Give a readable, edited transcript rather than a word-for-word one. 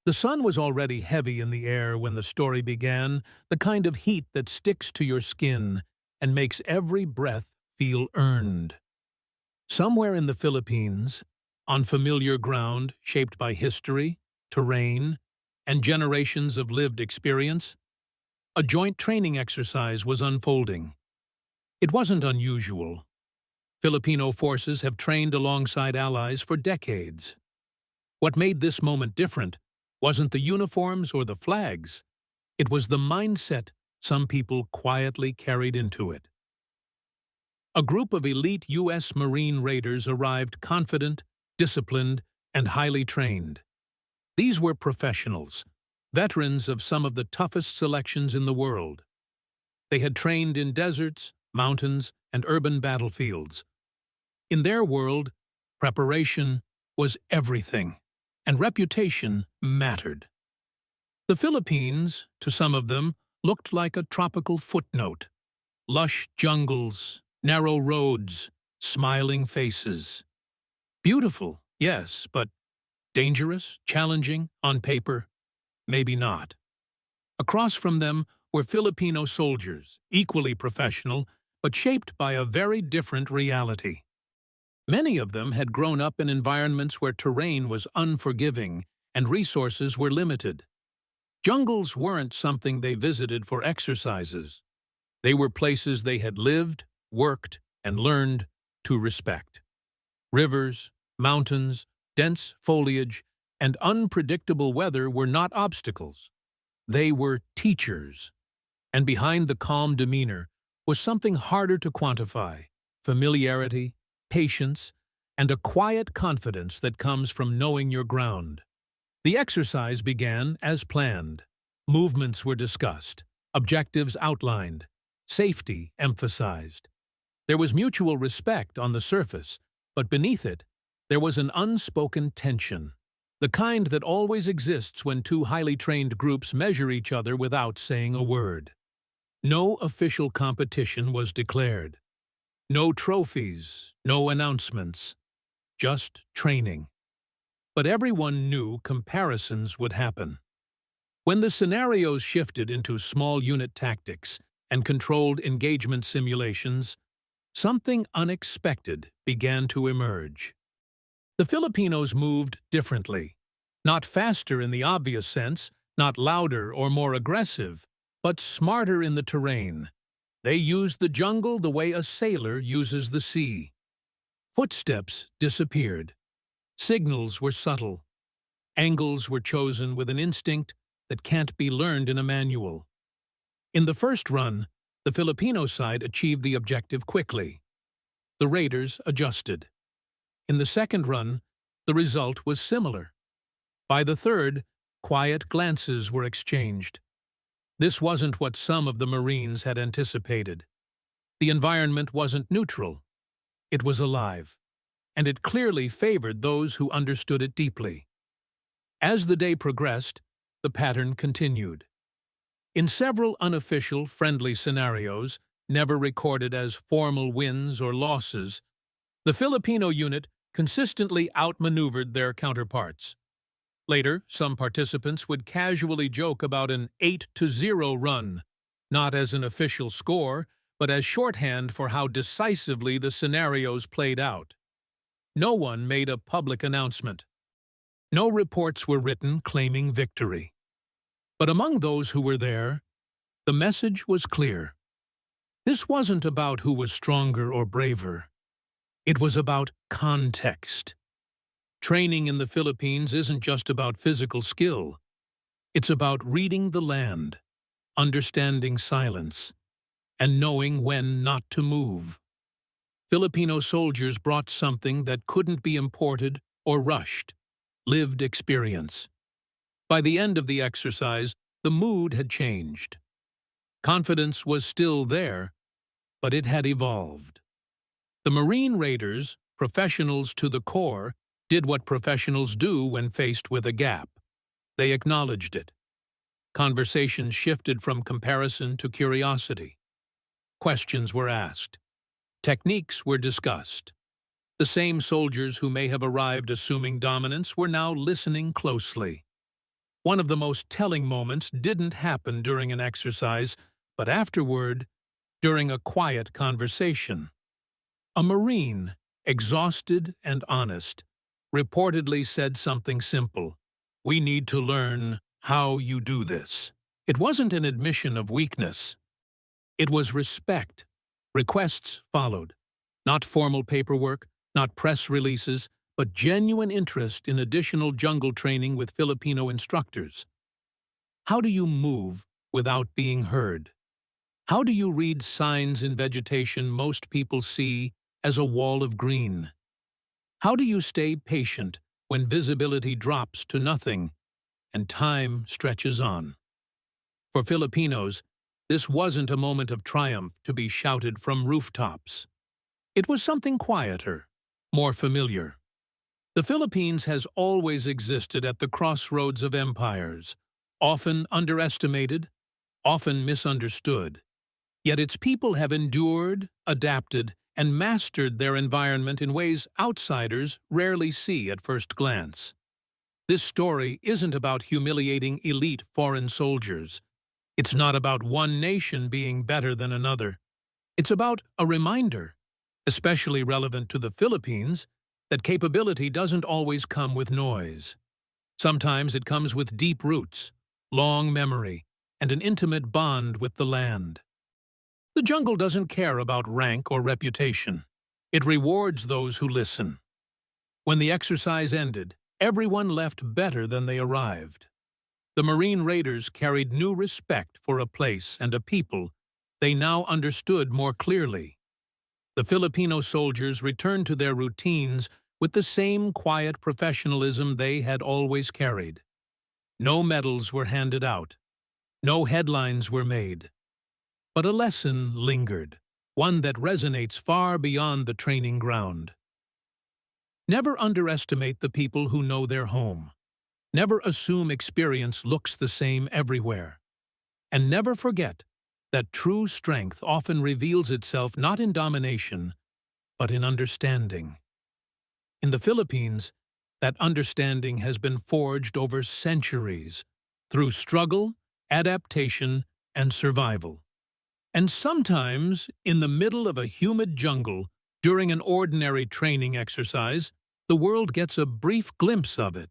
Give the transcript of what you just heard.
The sun was already heavy in the air when the story began, the kind of heat that sticks to your skin and makes every breath feel earned. Somewhere in the Philippines, on familiar ground shaped by history, terrain, and generations of lived experience, a joint training exercise was unfolding. It wasn't unusual. Filipino forces have trained alongside allies for decades. What made this moment different wasn't the uniforms or the flags. It was the mindset some people quietly carried into it. A group of elite U.S. Marine raiders arrived confident, disciplined, and highly trained. These were professionals, veterans of some of the toughest selections in the world. They had trained in deserts, mountains, and urban battlefields. In their world, preparation was everything, and reputation mattered. The Philippines, to some of them, looked like a tropical footnote. Lush jungles, narrow roads, smiling faces. Beautiful, yes, but dangerous, challenging, on paper, maybe not. Across from them were Filipino soldiers, equally professional, but shaped by a very different reality. Many of them had grown up in environments where terrain was unforgiving and resources were limited. Jungles weren't something they visited for exercises. They were places they had lived, worked, and learned to respect. Rivers, mountains, dense foliage, and unpredictable weather were not obstacles. They were teachers. And behind the calm demeanor was something harder to quantify: familiarity, patience, and a quiet confidence that comes from knowing your ground. The exercise began as planned. Movements were discussed, objectives outlined, safety emphasized. There was mutual respect on the surface, but beneath it, there was an unspoken tension, the kind that always exists when two highly trained groups measure each other without saying a word. No official competition was declared. No trophies, no announcements, just training. But everyone knew comparisons would happen. When the scenarios shifted into small unit tactics and controlled engagement simulations, something unexpected began to emerge. The Filipinos moved differently, not faster in the obvious sense, not louder or more aggressive, but smarter in the terrain. They used the jungle the way a sailor uses the sea. Footsteps disappeared. Signals were subtle. Angles were chosen with an instinct that can't be learned in a manual. In the first run, the Filipino side achieved the objective quickly. The raiders adjusted. In the second run, the result was similar. By the third, quiet glances were exchanged. This wasn't what some of the Marines had anticipated. The environment wasn't neutral. It was alive, and it clearly favored those who understood it deeply. As the day progressed, the pattern continued. In several unofficial, friendly scenarios, never recorded as formal wins or losses, the Filipino unit consistently outmaneuvered their counterparts. Later, some participants would casually joke about an 8-0 run, not as an official score, but as shorthand for how decisively the scenarios played out. No one made a public announcement. No reports were written claiming victory. But among those who were there, the message was clear. This wasn't about who was stronger or braver. It was about context. Training in the Philippines isn't just about physical skill. It's about reading the land, understanding silence, and knowing when not to move. Filipino soldiers brought something that couldn't be imported or rushed: lived experience. By the end of the exercise, the mood had changed. Confidence was still there, but it had evolved. The Marine Raiders, professionals to the core, did what professionals do when faced with a gap. They acknowledged it. Conversations shifted from comparison to curiosity. Questions were asked. Techniques were discussed. The same soldiers who may have arrived assuming dominance were now listening closely. One of the most telling moments didn't happen during an exercise, but afterward, during a quiet conversation. A Marine, exhausted and honest, reportedly said something simple: "We need to learn how you do this." It wasn't an admission of weakness. It was respect. Requests followed. Not formal paperwork, not press releases, but genuine interest in additional jungle training with Filipino instructors. How do you move without being heard? How do you read signs in vegetation most people see as a wall of green? How do you stay patient when visibility drops to nothing and time stretches on? For Filipinos, this wasn't a moment of triumph to be shouted from rooftops. It was something quieter, more familiar. The Philippines has always existed at the crossroads of empires, often underestimated, often misunderstood. Yet its people have endured, adapted, and mastered their environment in ways outsiders rarely see at first glance. This story isn't about humiliating elite foreign soldiers. It's not about one nation being better than another. It's about a reminder, especially relevant to the Philippines, that capability doesn't always come with noise. Sometimes it comes with deep roots, long memory, and an intimate bond with the land. The jungle doesn't care about rank or reputation. It rewards those who listen. When the exercise ended, everyone left better than they arrived. The Marine Raiders carried new respect for a place and a people they now understood more clearly. The Filipino soldiers returned to their routines with the same quiet professionalism they had always carried. No medals were handed out. No headlines were made. But a lesson lingered, one that resonates far beyond the training ground. Never underestimate the people who know their home. Never assume experience looks the same everywhere. And never forget that true strength often reveals itself not in domination, but in understanding. In the Philippines, that understanding has been forged over centuries through struggle, adaptation, and survival. And sometimes, in the middle of a humid jungle, during an ordinary training exercise, the world gets a brief glimpse of it.